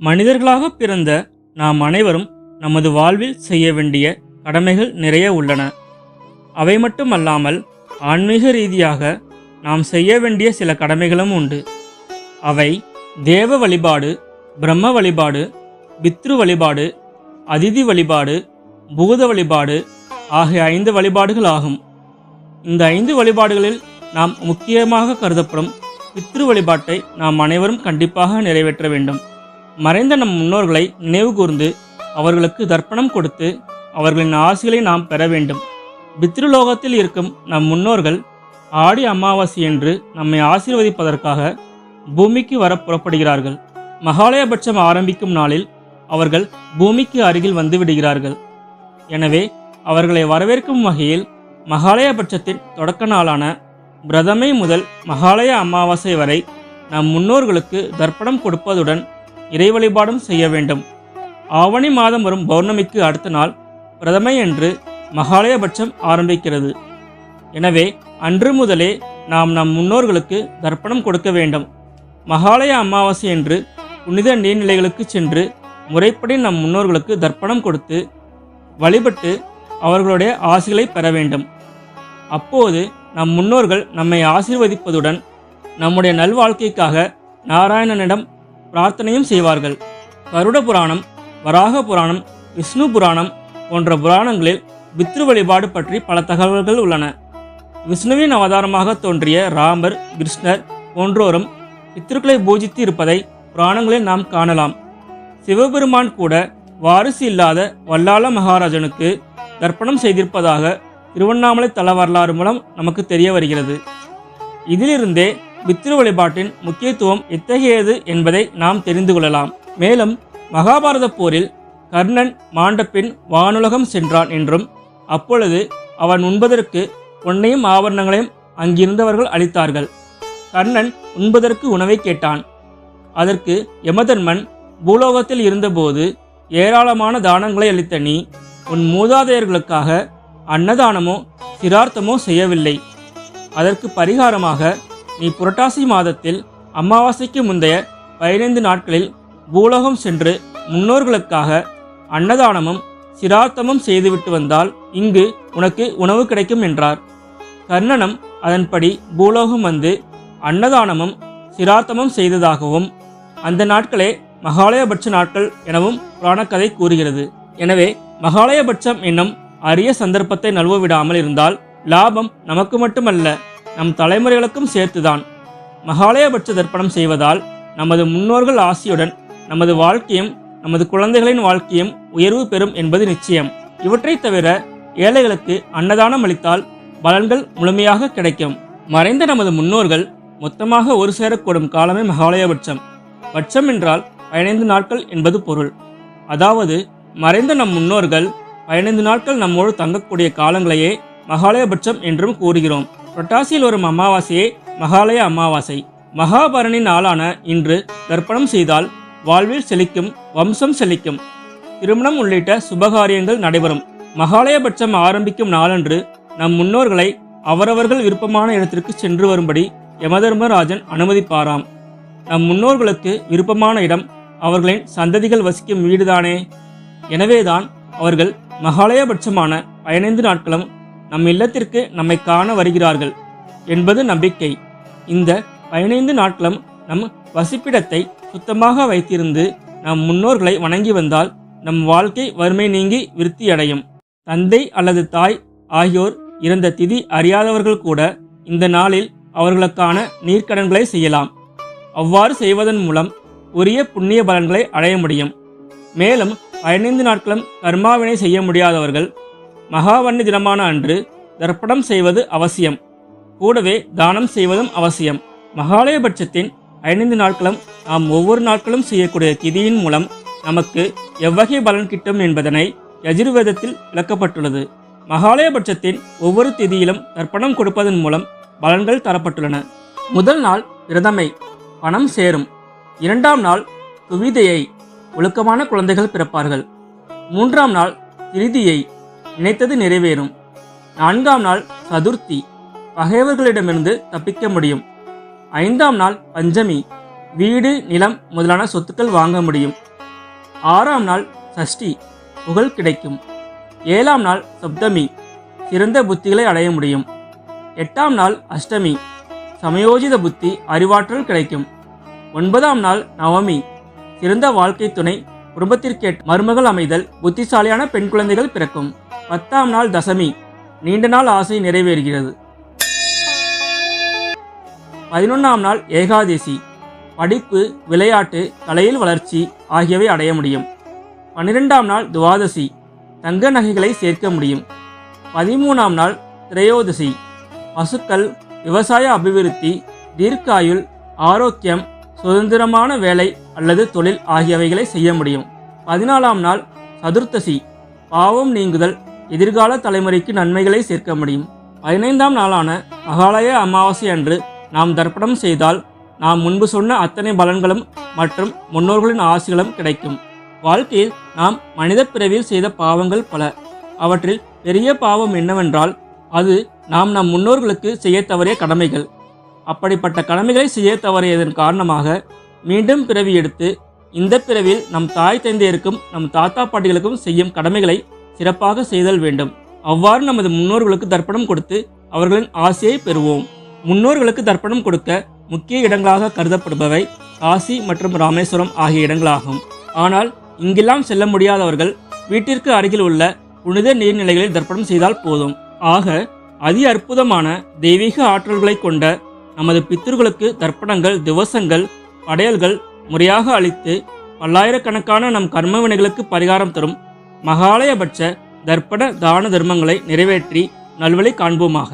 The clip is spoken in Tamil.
மனிதர்களாக பிறந்த நாம் அனைவரும் நமது வாழ்வில் செய்ய வேண்டிய கடமைகள் நிறைய உள்ளன. அவை மட்டுமல்லாமல் ஆன்மீக ரீதியாக நாம் செய்ய வேண்டிய சில கடமைகளும் உண்டு. அவை தேவ வழிபாடு, பிரம்ம வழிபாடு, பித்ரு வழிபாடு, அதிதி வழிபாடு, பூத வழிபாடு ஆகிய 5 வழிபாடுகள் ஆகும். இந்த 5 வழிபாடுகளில் நாம் முக்கியமாக கருதப்படும் பித்ரு வழிபாட்டை நாம் அனைவரும் கண்டிப்பாக நிறைவேற்ற வேண்டும். மறைந்த நம் முன்னோர்களை நினைவு கூர்ந்து அவர்களுக்கு தர்ப்பணம் கொடுத்து அவர்களின் ஆசிகளை நாம் பெற வேண்டும். பித்ருலோகத்தில் இருக்கும் நம் முன்னோர்கள் ஆடி அமாவாசையன்று நம்மை ஆசீர்வதிப்பதற்காக பூமிக்கு வர புறப்படுகிறார்கள். மகாலயபட்சம் ஆரம்பிக்கும் நாளில் அவர்கள் பூமிக்கு அருகில் வந்து விடுகிறார்கள். எனவே அவர்களை வரவேற்கும் வகையில் மகாலயபட்சத்தின் தொடக்க நாளான பிரதமை முதல் மகாலய அமாவாசை வரை நம் முன்னோர்களுக்கு தர்ப்பணம் கொடுப்பதுடன் இறை வழிபாடும் செய்ய வேண்டும். ஆவணி மாதம் வரும் பௌர்ணமிக்கு அடுத்த நாள் பிரதமை என்று மகாலயபட்சம் ஆரம்பிக்கிறது. எனவே அன்று முதலே நாம் நம் முன்னோர்களுக்கு தர்ப்பணம் கொடுக்க வேண்டும். மகாலய அமாவாசை என்று புனித நீர்நிலைகளுக்கு சென்று முறைப்படி நம் முன்னோர்களுக்கு தர்ப்பணம் கொடுத்து வழிபட்டு அவர்களுடைய ஆசிகளை பெற வேண்டும். அப்போது நம் முன்னோர்கள் நம்மை ஆசீர்வதிப்பதுடன் நம்முடைய நல்வாழ்க்கைக்காக நாராயணனிடம் பிரார்த்தனையும் செய்வார்கள். கருட புராணம், வராக புராணம், விஷ்ணு புராணம் போன்ற புராணங்களில் பித்ரு வழிபாடு பற்றி பல தகவல்கள் உள்ளன. விஷ்ணுவின் அவதாரமாக தோன்றிய ராமர், கிருஷ்ணர் போன்றோரும் பித்ருக்களை பூஜித்து இருப்பதை புராணங்களில் நாம் காணலாம். சிவபெருமான் கூட வாரிசு இல்லாத வல்லாள மகாராஜனுக்கு தர்ப்பணம் செய்திருப்பதாக திருவண்ணாமலை தல வரலாறு மூலம் நமக்கு தெரிய வருகிறது. இதிலிருந்தே பித்ரு வழிபாட்டின் முக்கியத்துவம் எத்தகையது என்பதை நாம் தெரிந்து கொள்ளலாம். மேலும் மகாபாரத போரில் கர்ணன் மாண்ட பின் வானுலகம் சென்றான் என்றும் அப்பொழுது அவன் உண்பதற்கு பொன்னையும் ஆபரணங்களையும் அங்கிருந்தவர்கள் அளித்தார்கள். கர்ணன் உண்பதற்கு உணவை கேட்டான். அதற்கு யமதர்மன், பூலோகத்தில் இருந்தபோது ஏராளமான தானங்களை அளித்த நீ உன் மூதாதையர்களுக்காக அன்னதானமோ சிரார்த்தமோ செய்யவில்லை. அதற்கு பரிகாரமாக நீ புரட்டாசி மாதத்தில் அமாவாசைக்கு முந்தைய 15 நாட்களில் பூலோகம் சென்று முன்னோர்களுக்காக அன்னதானமும் சிரார்த்தமும் செய்துவிட்டு வந்தால் இங்கு உனக்கு உணவு கிடைக்கும் என்றார். கர்ணனும் அதன்படி பூலோகம் வந்து அன்னதானமும் சிரார்த்தமும் செய்ததாகவும் அந்த நாட்களே மகாலயபட்ச நாட்கள் எனவும் புராணக்கதை கூறுகிறது. எனவே மகாலயபட்சம் என்னும் அரிய சந்தர்ப்பத்தை நழுவ விடாமல் இருந்தால் லாபம் நமக்கு மட்டுமல்ல, நம் தலைமுறைகளுக்கும் சேர்த்துதான். மகாலயபட்ச தர்ப்பணம் செய்வதால் நமது முன்னோர்கள் ஆசியுடன் நமது வாழ்க்கையும் நமது குழந்தைகளின் வாழ்க்கையும் உயர்வு பெறும் என்பது நிச்சயம். இவற்றை தவிர ஏழைகளுக்கு அன்னதானம் அளித்தால் பலன்கள் முழுமையாக கிடைக்கும். மறைந்த நமது முன்னோர்கள் மொத்தமாக ஒரு சேரக்கூடும் காலமே மகாலயபட்சம். பட்சம் என்றால் 15 நாட்கள் என்பது பொருள். அதாவது மறைந்த நம் முன்னோர்கள் 15 நாட்கள் நம்மோடு தங்கக்கூடிய காலங்களையே மகாலயபட்சம் என்றும் கூறுகிறோம். புரட்டாசியில் வரும் அமாவாசையே மகாலய அமாவாசை. மகாபரணி நாளான இன்று தர்ப்பணம் செய்தால் வாழ்வில் செழிக்கும், வம்சம் செழிக்கும், திருமணம் உள்ளிட்ட சுபகாரியங்கள் நடைபெறும். மகாலயபட்சம் ஆரம்பிக்கும் நாளன்று நம் முன்னோர்களை அவரவர்கள் விருப்பமான இடத்திற்கு சென்று வரும்படி யமதர்மராஜன் அனுமதிப்பாராம். நம் முன்னோர்களுக்கு விருப்பமான இடம் அவர்களின் சந்ததிகள் வசிக்கும் வீடுதானே. எனவேதான் அவர்கள் மகாலயபட்சமான 15 நாட்களும் நம் இல்லத்திற்கு நம்மை காண வருகிறார்கள் என்பது நம்பிக்கை. இந்த 15 நாட்களும் நம் வசிப்பிடத்தை சுத்தமாக வைத்திருந்து நம் முன்னோர்களை வணங்கி வந்தால் நம் வாழ்க்கை வறுமை நீங்கி விருத்தியடையும். தந்தை அல்லது தாய் ஆகியோர் இறந்த திதி அறியாதவர்கள் கூட இந்த நாளில் அவர்களுக்கான நீர்க்கடன்களை செய்யலாம். அவ்வாறு செய்வதன் மூலம் உரிய புண்ணிய பலன்களை அடைய முடியும். மேலும் 15 நாட்களும் கர்மாவினை செய்ய முடியாதவர்கள் மகாவன்னி தினமான அன்று தர்ப்பணம் செய்வது அவசியம். கூடவே தானம் செய்வதும் அவசியம். மகாலயபட்சத்தின் 15 நாட்களும் நாம் ஒவ்வொரு நாட்களும் செய்யக்கூடிய திதியின் மூலம் நமக்கு எவ்வகை பலன் கிட்டும் என்பதனை யஜுர்வேதத்தில் விளக்கப்பட்டுள்ளது. மகாலயபட்சத்தின் ஒவ்வொரு திதியிலும் தர்ப்பணம் கொடுப்பதன் மூலம் பலன்கள் தரப்பட்டுள்ளன. முதல் நாள் பிரதமை, பணம் சேரும். 2ஆம் நாள் துவிதையை, ஒழுக்கமான குழந்தைகள் பிறப்பார்கள். 3ஆம் நாள் திருதியை, நினைத்தது நிறைவேறும். 4ஆம் நாள் சதுர்த்தி, பகைவர்களிடமிருந்து தப்பிக்க முடியும். 5ஆம் நாள் பஞ்சமி, வீடு நிலம் முதலான சொத்துக்கள் வாங்க முடியும். 6ஆம் நாள் சஷ்டி, புகழ் கிடைக்கும். 7ஆம் நாள் சப்தமி, சிறந்த புத்திகளை அடைய முடியும். 8ஆம் நாள் அஷ்டமி, சமயோஜித புத்தி, அறிவாற்றல் கிடைக்கும். 9ஆம் நாள் நவமி, சிறந்த வாழ்க்கை துணை, குடும்பத்திற்கேற்ற மருமகள் அமைதல், புத்திசாலியான பெண் குழந்தைகள் பிறக்கும். 10ஆம் நாள் தசமி, நீண்ட நாள் ஆசை நிறைவேறுகிறது. 11ஆம் நாள் ஏகாதசி, படிப்பு, விளையாட்டு, கலையில் வளர்ச்சி ஆகியவை அடைய முடியும். 12ஆம் நாள் துவாதசி, தங்க நகைகளை சேர்க்க முடியும். 13ஆம் நாள் திரையோதசி, பசுக்கள், விவசாய அபிவிருத்தி, தீர்க்காயுள், ஆரோக்கியம், சுதந்திரமான வேலை அல்லது தொழில் ஆகியவைகளை செய்ய முடியும். 14ஆம் நாள் சதுர்த்தசி, பாவம் நீங்குதல், எதிர்கால தலைமுறைக்கு நன்மைகளை சேர்க்க முடியும். 15ஆம் நாளான மகாலய அமாவாசை அன்று நாம் தர்ப்பணம் செய்தால் நாம் முன்பு சொன்ன அத்தனை பலன்களும் மற்றும் முன்னோர்களின் ஆசிகளும் கிடைக்கும். வாழ்க்கையில் நாம் மனித பிறவியில் செய்த பாவங்கள் பல. அவற்றில் பெரிய பாவம் என்னவென்றால் அது நாம் நம் முன்னோர்களுக்கு செய்ய தவறிய கடமைகள். அப்படிப்பட்ட கடமைகளை செய்ய தவறியதன் காரணமாக மீண்டும் பிறவி எடுத்து இந்த பிறவியில் நம் தாய் தந்தையருக்கும் நம் தாத்தா பாட்டிகளுக்கும் செய்யும் கடமைகளை சிறப்பாக செய்தல் வேண்டும். அவ்வாறு நமது முன்னோர்களுக்கு தர்ப்பணம் கொடுத்து அவர்களின் ஆசையை பெறுவோம். முன்னோர்களுக்கு தர்ப்பணம் கொடுக்க முக்கிய இடங்களாக கருதப்படுபவை காசி மற்றும் ராமேஸ்வரம் ஆகிய இடங்களாகும். ஆனால் இங்கெல்லாம் செல்ல முடியாதவர்கள் வீட்டிற்கு அருகில் உள்ள புனித நீர்நிலைகளில் தர்ப்பணம் செய்தால் போதும். ஆக அதி அற்புதமான தெய்வீக ஆற்றல்களை கொண்ட நமது பித்ருக்களுக்கு தர்ப்பணங்கள், திவசங்கள், படையல்கள் முறையாக அளித்து பல்லாயிரக்கணக்கான நம் கர்ம வினைகளுக்கு பரிகாரம் தரும் மகாலயபட்ச தர்ப்பண தான தர்மங்களை நிறைவேற்றி நல்வழி காண்போமாக.